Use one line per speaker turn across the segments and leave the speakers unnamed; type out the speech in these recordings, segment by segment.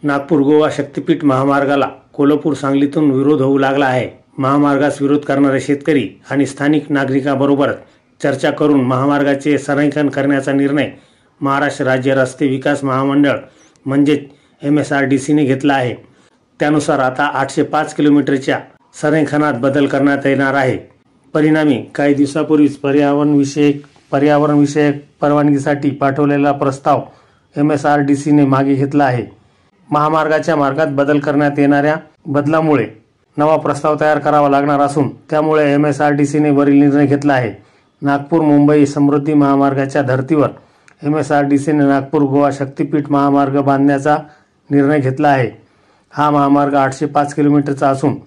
नागपूर गोवा शक्तीपीठ महामार्गाला कोल्हापूर सांगलीतून विरोध होऊ लागला आहे। महामार्गास विरोध करणारे शेतकरी आणि स्थानिक नागरिकांबरोबर चर्चा करून महामार्गाचे संरेखन करण्याचा निर्णय महाराष्ट्र राज्य रस्ते विकास महामंडळ म्हणजेच MSRDCने घेतला आहे। त्यानुसार आता 805 किलोमीटरच्या संरेखनात बदल करण्यात येणार आहे। परिणामी काही दिवसापूर्वीच पर्यावरण विषयक परवानगीसाठी पाठवलेला प्रस्ताव MSRDCने मागे घेतला आहे। महामार्गाच्या मार्गात बदल करण्यात येणाऱ्या बदलामुळे नवा प्रस्ताव तयार करावा लागणार असून त्यामुळे MSRDCने वरील निर्णय घेतला आहे। नागपूर मुंबई समृद्धी महामार्गाच्या धर्तीवर MSRDCने नागपूर गोवा शक्तीपीठ महामार्ग बांधण्याचा निर्णय घेतला आहे। हा महामार्ग 805 किलोमीटरचा असून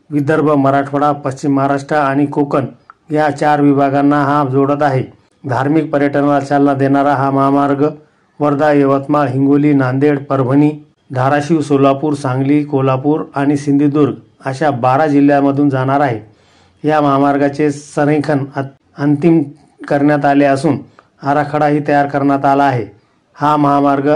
विदर्भ, मराठवाडा, पश्चिम महाराष्ट्र आणि कोकण या 4 विभागांना हा जोडत आहे। धार्मिक पर्यटनाला चालना देणारा हा महामार्ग वर्धा, यवतमाळ, हिंगोली, नांदेड, परभणी, धाराशिव, सोलापूर, सांगली, कोल्हापूर आणि सिंधुदुर्ग अशा 12 जिल्ह्यांमधून जाणार आहे। या महामार्गाचे संरेखन अंतिम करण्यात आले असून आराखडाही तयार करण्यात आला आहे। हा महामार्ग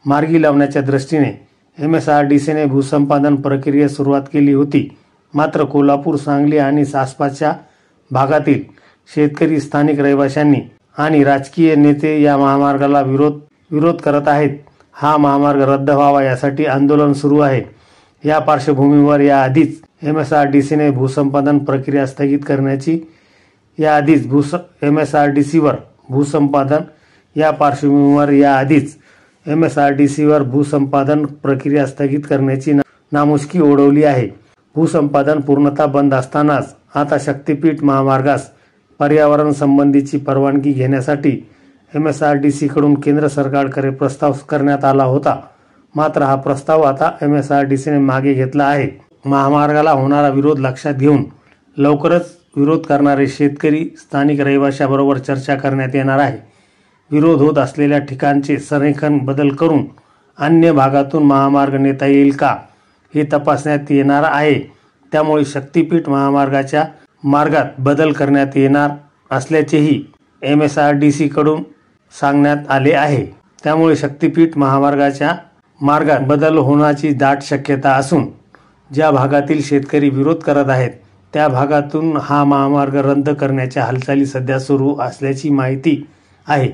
मार्गी लावण्याच्या दृष्टीने MSRDCने भूसंपादन प्रक्रियेस सुरुवात केली होती। मात्र कोल्हापूर, सांगली आणि आसपासच्या भागातील शेतकरी, स्थानिक रहिवाशांनी आणि राजकीय नेते या महामार्गाला विरोध करत आहेत। हा महामार्ग रद्द व्हावा यासाठी आंदोलन सुरू आहे। या पार्श्वभूमीवर याआधीच MSRDCने भूसंपादन प्रक्रिया स्थगित करण्याची नामुष्की ओढवली आहे। भूसंपादन पूर्णतः बंद असतानाच आता शक्तीपीठ महामार्गास पर्यावरण संबंधीची परवानगी घेण्यासाठी MSRDC कडून केंद्र सरकारकडे प्रस्ताव करण्यात आला होता। मात्र हा प्रस्ताव आता MSRDCने मागे घेतला आहे। महामार्गाला होणारा विरोध लक्षात घेऊन लवकरच विरोध करणारे शेतकरी, स्थानिक रहिवाशांबरोबर चर्चा करण्यात येणार आहे। विरोध होत असलेल्या ठिकाणचे संरेखन बदल करून अन्य भागातून महामार्ग नेता येईल का हे तपासण्यात येणार आहे। त्यामुळे शक्तीपीठ महामार्गाच्या मार्गात बदल करण्यात येणार असल्याचेही MSRDC कडून सांगण्यात आले आहे। त्यामुळे शक्तीपीठ महामार्गाच्या मार्गात बदल होण्याची दाट शक्यता असून ज्या भागातील शेतकरी विरोध करत आहेत त्या भागातून हा महामार्ग रद्द करण्याच्या हालचाली सध्या सुरू असल्याची माहिती आहे।